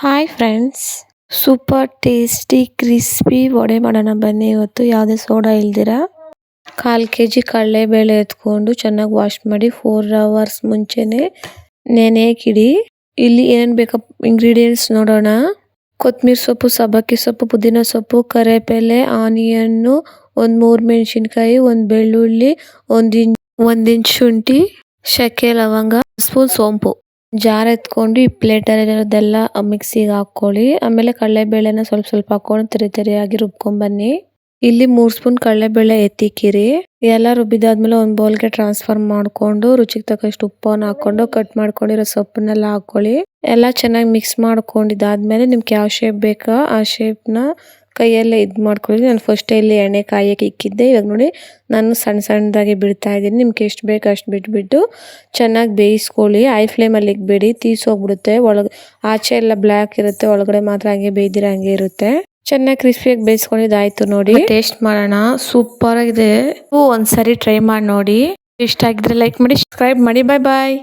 Hi friends, super tasty crispy vada ಮಾಡೋಣ ಬನ್ನಿ. ಇವತ್ತು ಯಾವುದೇ ಸೋಡಾ ಇಲ್ದಿರ 1/4 kg ಕಡಲೆಬೇಳೆ ಎತ್ಕೊಂಡು ಚೆನ್ನಾಗಿ ವಾಶ್ ಮಾಡಿ 4 hours ಮುಂಚೆನೆ ನೆನೆಯಕ್ಕಿಡಿ. ಇಲ್ಲಿ ಏನೇನು ಬೇಕ ಇಂಗ್ರೀಡಿಯೆಂಟ್ಸ್ ನೋಡೋಣ. ಕೊತ್ತಂಬರಿ ಸೊಪ್ಪು, ಸಬ್ಬಕ್ಕಿ ಸೊಪ್ಪು, ಪುದೀನ ಸೊಪ್ಪು, ಕರಿಬೇಳೆ, ಆನಿಯನ್ನು, 1-3 ಮೆಣಸಿನಕಾಯಿ, 1 ಬೆಳ್ಳುಳ್ಳಿ, 1 ಇಂಚ್ ಶುಂಠಿ, ಚಕ್ಕೆ, ಲವಂಗ, ಸ್ಪೂನ್ ಸೋಂಪು. ಜಾರ್ ಎತ್ಕೊಂಡು ಈ ಪ್ಲೇಟಲ್ಲಿರೋದೆಲ್ಲ ಮಿಕ್ಸಿಗೆ ಹಾಕ್ಕೊಳ್ಳಿ. ಆಮೇಲೆ ಕಡಲೆಬೇಳೆನ ಸ್ವಲ್ಪ ಹಾಕೊಂಡು ತರಿಯಾಗಿ ರುಬ್ಕೊಂಬನ್ನಿ. ಇಲ್ಲಿ 3 ಸ್ಪೂನ್ ಕಡಲೆಬೇಳೆ ಎತ್ತಿಕ್ಕಿರಿ. ಎಲ್ಲ ರುಬ್ಬಿದಾದ್ಮೇಲೆ ಒಂದು ಬೌಲ್ಗೆ ಟ್ರಾನ್ಸ್ಫರ್ ಮಾಡಿಕೊಂಡು ರುಚಿಗೆ ತಕ್ಕಷ್ಟು ಉಪ್ಪನ್ನು ಹಾಕೊಂಡು ಕಟ್ ಮಾಡ್ಕೊಂಡಿರೋ ಸೊಪ್ಪನ್ನೆಲ್ಲ ಹಾಕೊಳ್ಳಿ. ಎಲ್ಲ ಚೆನ್ನಾಗಿ ಮಿಕ್ಸ್ ಮಾಡ್ಕೊಂಡಿದ್ದಾದ್ಮೇಲೆ ನಿಮ್ಗೆ ಯಾವ ಶೇಪ್ ಬೇಕಾ ಆ ಶೇಪ್ನ ಕೈಯಲ್ಲೇ ಮಾಡ್ಕೊಳ್ಳಿ. ನಾನು ಫಸ್ಟ್ ಇಲ್ಲಿ ಎಣ್ಣೆ ಕಾಯಕ್ಕೆ ಇಕ್ಕಿದ್ದೆ. ಇವಾಗ ನೋಡಿ ನಾನು ಸಣ್ಣದಾಗಿ ಬಿಡ್ತಾ ಇದ್ದೀನಿ. ನಿಮ್ಗೆ ಎಷ್ಟು ಬೇಕು ಅಷ್ಟು ಬಿಟ್ಬಿಟ್ಟು ಚೆನ್ನಾಗಿ ಬೇಯಿಸ್ಕೊಳ್ಳಿ. ಹೈ ಫ್ಲೇಮಲ್ಲಿ ಇಕ್ಬೇಡಿ, ತೀಸೋಗ್ಬಿಡುತ್ತೆ. ಆಚೆ ಎಲ್ಲ ಬ್ಲ್ಯಾಕ್ ಇರುತ್ತೆ, ಒಳಗಡೆ ಮಾತ್ರ ಹಂಗೆ ಬೇಯ್ದಿರ ಹಂಗೆ ಇರುತ್ತೆ. ಚೆನ್ನಾಗಿ ಕ್ರಿಸ್ಪಿಯಾಗಿ ಬೇಯಿಸ್ಕೊಂಡಿದ್ದಾಯ್ತು. ನೋಡಿ ಟೇಸ್ಟ್ ಮಾಡೋಣ. ಸೂಪರ್ ಆಗಿದೆ. ಒಂದ್ಸರಿ ಟ್ರೈ ಮಾಡಿ ನೋಡಿ. ಇಷ್ಟ ಆಗಿದ್ರೆ ಲೈಕ್ ಮಾಡಿ, ಸಬ್ಸ್ಕ್ರೈಬ್ ಮಾಡಿ. ಬಾಯ್ ಬಾಯ್.